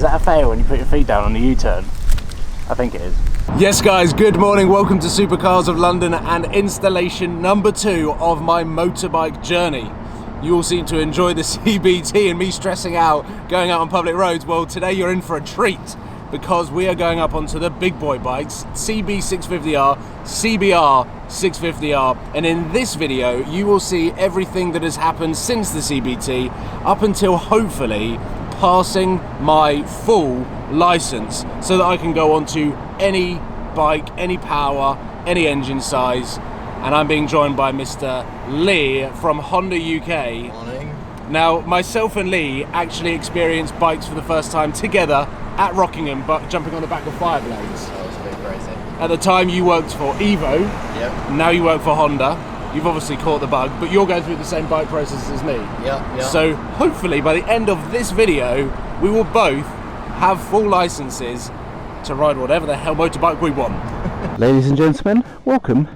that a fail when you put your feet down on the U-turn? I think it is. Yes guys, good morning, welcome to Supercars of London and installation number 2 of my motorbike journey. You all seem to enjoy the CBT and me stressing out going out on public roads. Well, today you're in for a treat because we are going up onto the big boy bikes, CB650R, CBR 650R, and in this video you will see everything that has happened since the CBT up until hopefully passing my full license so that I can go onto any bike, any power, any engine size. And I'm being joined by Mr. Lee from Honda UK. Morning. Now, myself and Lee actually experienced bikes for the first time together at Rockingham, but jumping on the back of Fireblades. That was a bit crazy. At the time you worked for Evo, yep. Now you work for Honda. You've obviously caught the bug, but you're going through the same bike process as me. Yeah. So hopefully by the end of this video, we will both have full licenses to ride whatever the hell motorbike we want. Ladies and gentlemen, welcome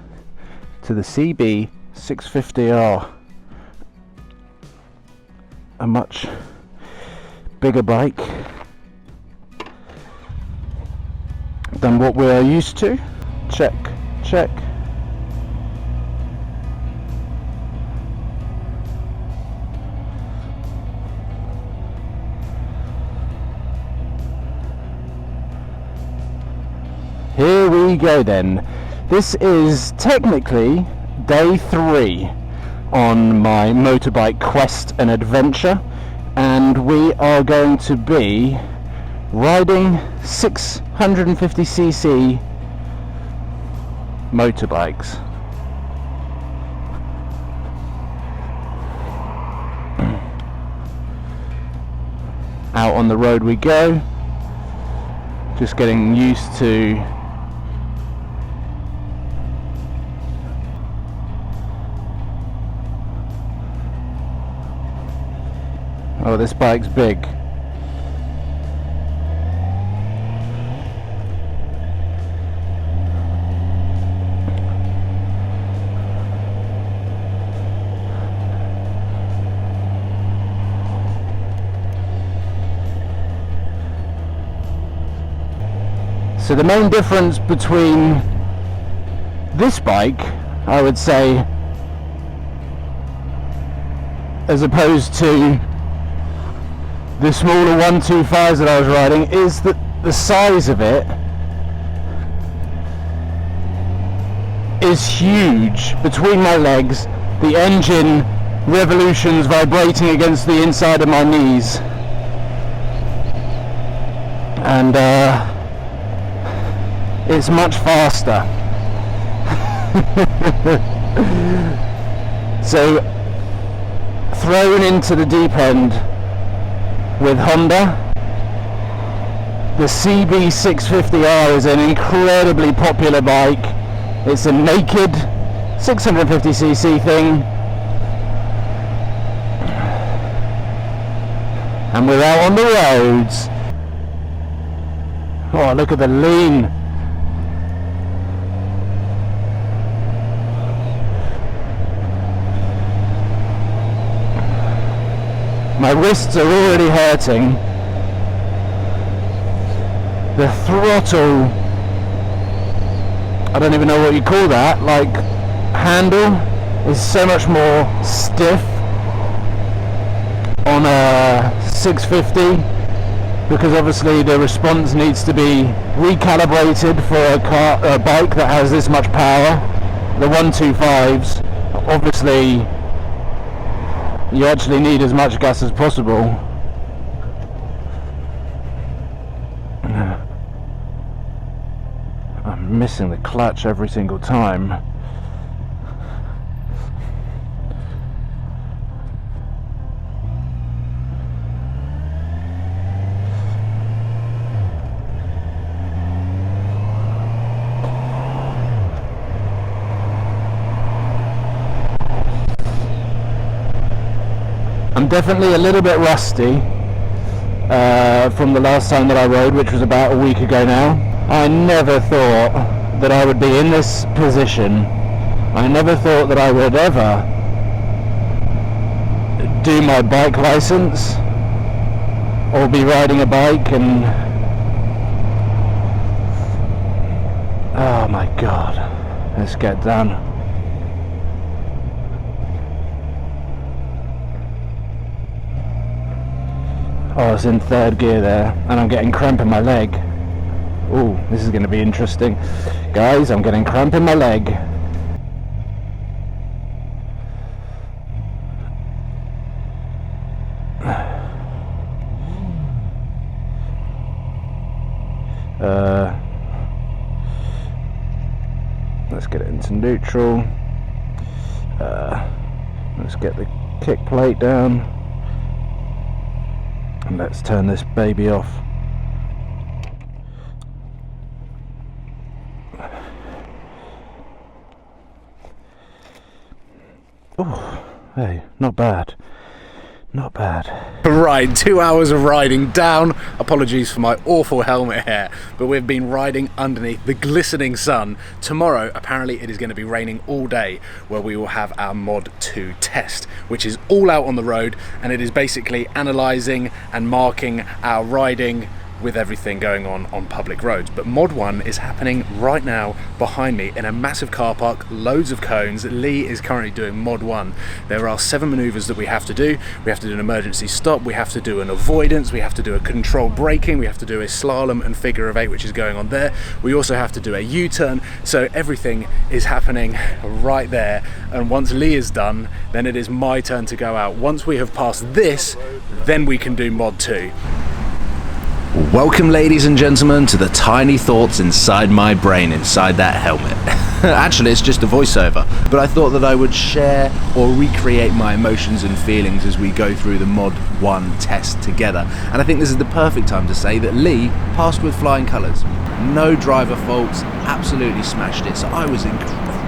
to the CB650R. A much bigger bike than what we are used to. Check, check. Here we go then. This is technically day 3 on my motorbike quest and adventure, and we are going to be riding 650cc motorbikes. Out on the road we go, just getting used to oh, this bike's big. So the main difference between this bike, I would say, as opposed to the smaller 125s that I was riding, is that the size of it is huge between my legs, the engine revolutions vibrating against the inside of my knees, and it's much faster. So thrown into the deep end with Honda, the CB650R is an incredibly popular bike. It's a naked 650cc thing, and we're out on the roads. Oh, look at the lean. My wrists are already hurting. The throttle, I don't even know what you call that, like handle, is so much more stiff on a 650 because obviously the response needs to be recalibrated for a bike that has this much power. The 125s, obviously you actually need as much gas as possible. I'm missing the clutch every single time. I'm definitely a little bit rusty from the last time that I rode, which was about a week ago now. I never thought that I would be in this position. I never thought that I would ever do my bike license or be riding a bike and... Oh my god, let's get done. Oh, I was in third gear there and I'm getting cramp in my leg. Ooh, this is going to be interesting. Guys, I'm getting cramp in my leg. Let's get it into neutral. Let's get the kick plate down. And let's turn this baby off. Oh, hey, not bad. Not bad. Right, 2 hours of riding down. Apologies for my awful helmet hair, but we've been riding underneath the glistening sun. Tomorrow, apparently, it is going to be raining all day, where we will have our Mod 2 test, which is all out on the road, and it is basically analysing and marking our riding with everything going on public roads. But Mod 1 is happening right now behind me in a massive car park, loads of cones. Lee is currently doing Mod 1. There are 7 maneuvers that we have to do. We have to do an emergency stop, we have to do an avoidance, we have to do a controlled braking, we have to do a slalom and figure of 8, which is going on there. We also have to do a U-turn, so everything is happening right there. And once Lee is done, then it is my turn to go out. Once we have passed this, then we can do Mod 2. Welcome, ladies and gentlemen, to the tiny thoughts inside my brain, inside that helmet. Actually, it's just a voiceover, but I thought that I would share or recreate my emotions and feelings as we go through the Mod 1 test together. And I think this is the perfect time to say that Lee passed with flying colours. No driver faults, absolutely smashed it. So I was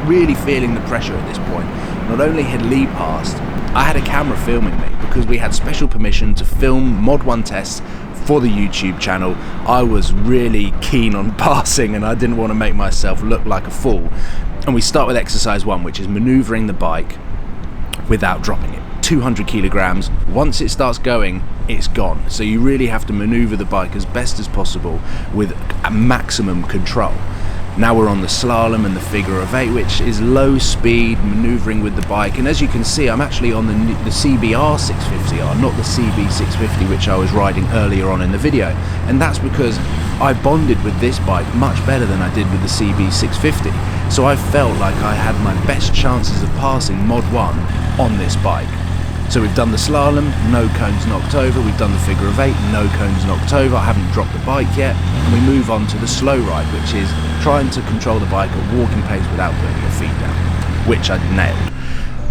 really feeling the pressure at this point. Not only had Lee passed, I had a camera filming me because we had special permission to film Mod 1 tests for the YouTube channel. I was really keen on passing and I didn't want to make myself look like a fool. And we start with exercise 1, which is manoeuvring the bike without dropping it. 200 kilograms. Once it starts going, it's gone. So you really have to maneuver the bike as best as possible with a maximum control. Now we're on the slalom and the figure of 8, which is low speed maneuvering with the bike. And as you can see, I'm actually on the CBR 650R, not the CB 650, which I was riding earlier on in the video. And that's because I bonded with this bike much better than I did with the CB 650. So I felt like I had my best chances of passing Mod 1 on this bike. So we've done the slalom, no cones knocked over. We've done the figure of 8, no cones knocked over. I haven't dropped the bike yet. And we move on to the slow ride, which is trying to control the bike at walking pace without putting your feet down, which I nailed.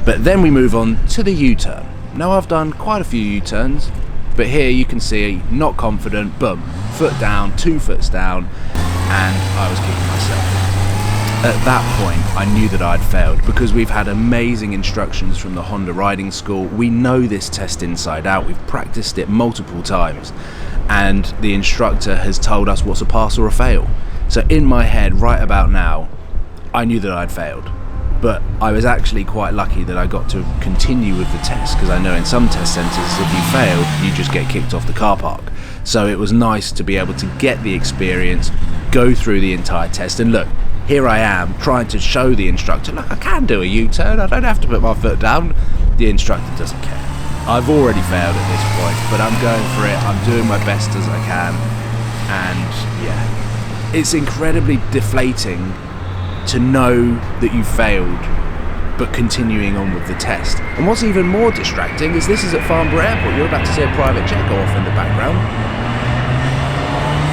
But then we move on to the U-turn. Now I've done quite a few U-turns, but here you can see, not confident, boom, foot down, 2 foot down, and I was kicking myself. At that point, I knew that I'd failed because we've had amazing instructions from the Honda riding school. We know this test inside out. We've practiced it multiple times, and the instructor has told us what's a pass or a fail. So in my head, right about now, I knew that I'd failed. But I was actually quite lucky that I got to continue with the test, because I know in some test centres, if you fail, you just get kicked off the car park. So it was nice to be able to get the experience, go through the entire test, and look, here I am trying to show the instructor, look, I can do a U-turn, I don't have to put my foot down. The instructor doesn't care. I've already failed at this point, but I'm going for it, I'm doing my best as I can, and yeah, it's incredibly deflating to know that you failed, but continuing on with the test. And what's even more distracting is this is at Farnborough Airport. You're about to see a private jet go off in the background.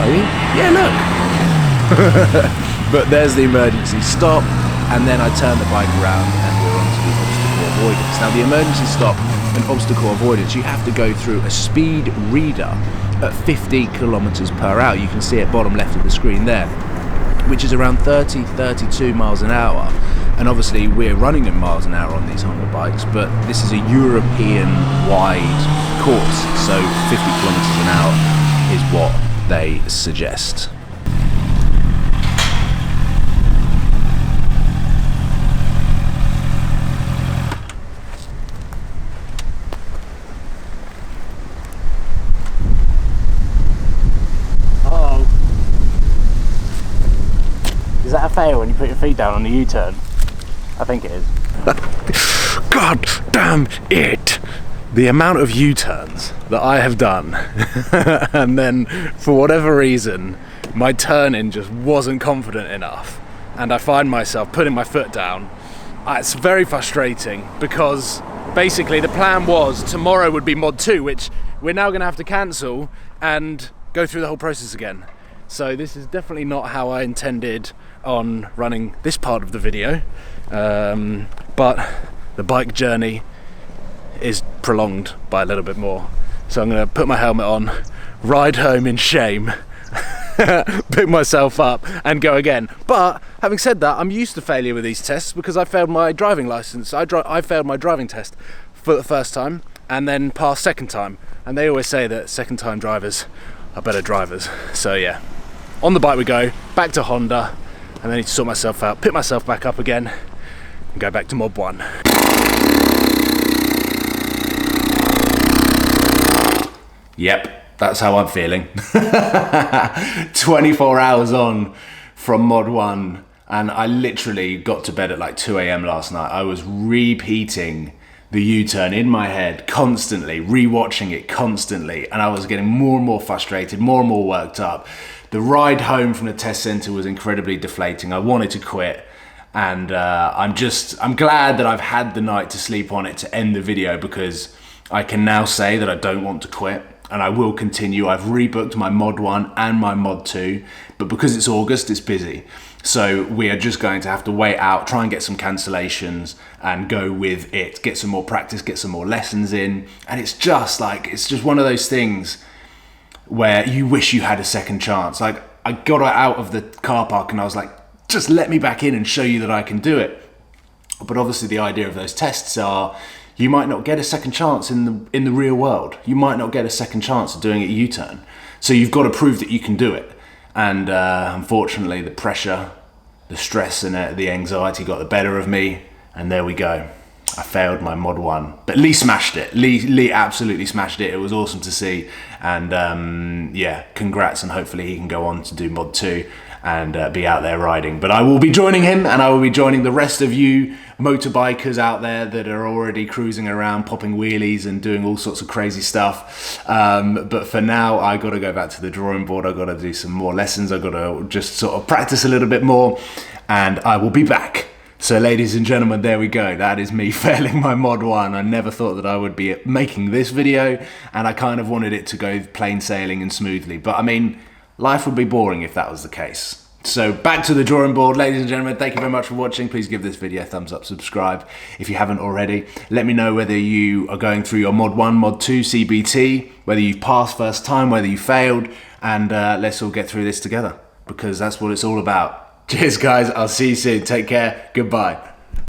Are you? Yeah, look. But there's the emergency stop, and then I turn the bike around and we're onto the obstacle avoidance. Now the emergency stop and obstacle avoidance, you have to go through a speed reader at 50 kilometers per hour. You can see it bottom left of the screen there, which is around 32 miles an hour. And obviously we're running in miles an hour on these Honda bikes, but this is a European wide course, so 50 kilometers an hour is what they suggest. fail when you put your feet down on the U-turn? I think it is. God damn it! The amount of U-turns that I have done and then for whatever reason my turn-in just wasn't confident enough and I find myself putting my foot down. It's very frustrating because basically the plan was tomorrow would be mod 2, which we're now going to have to cancel and go through the whole process again. So this is definitely not how I intended on running this part of the video, but the bike journey is prolonged by a little bit more. So I'm going to put my helmet on, ride home in shame, pick myself up and go again. But having said that, I'm used to failure with these tests because I failed my driving license. I failed my driving test for the first time and then passed second time. And they always say that second time drivers are better drivers. So yeah, on the bike we go, back to Honda, and then I need to sort myself out, pick myself back up again and go back to mod 1. Yep, that's how I'm feeling. 24 hours on from mod 1 and I literally got to bed at like 2 AM last night. I was repeating the U-turn in my head constantly, rewatching it constantly, and I was getting more and more frustrated, more and more worked up. The ride home from the test centre was incredibly deflating. I wanted to quit. And I'm glad that I've had the night to sleep on it to end the video because I can now say that I don't want to quit and I will continue. I've rebooked my mod 1 and my mod 2, but because it's August, it's busy. So we are just going to have to wait out, try and get some cancellations and go with it, get some more practice, get some more lessons in. And it's just one of those things where you wish you had a second chance. Like I got out of the car park and I was like, just let me back in and show you that I can do it. But obviously the idea of those tests are you might not get a second chance in the real world. You might not get a second chance of doing a U-turn. So you've got to prove that you can do it. And unfortunately the pressure, the stress and the anxiety got the better of me. And there we go. I failed my mod 1, but Lee smashed it. Lee absolutely smashed it. It was awesome to see. And yeah, congrats, and hopefully he can go on to do mod 2 and be out there riding. But I will be joining him and I will be joining the rest of you motorbikers out there that are already cruising around, popping wheelies and doing all sorts of crazy stuff. But for now, I got to go back to the drawing board. I got to do some more lessons. I got to just sort of practice a little bit more and I will be back. So ladies and gentlemen, there we go. That is me failing my mod 1. I never thought that I would be making this video and I kind of wanted it to go plain sailing and smoothly. But I mean, life would be boring if that was the case. So back to the drawing board, ladies and gentlemen. Thank you very much for watching. Please give this video a thumbs up, subscribe if you haven't already. Let me know whether you are going through your mod 1, mod 2 CBT, whether you've passed first time, whether you failed, and let's all get through this together because that's what it's all about. Cheers guys, I'll see you soon. Take care, goodbye.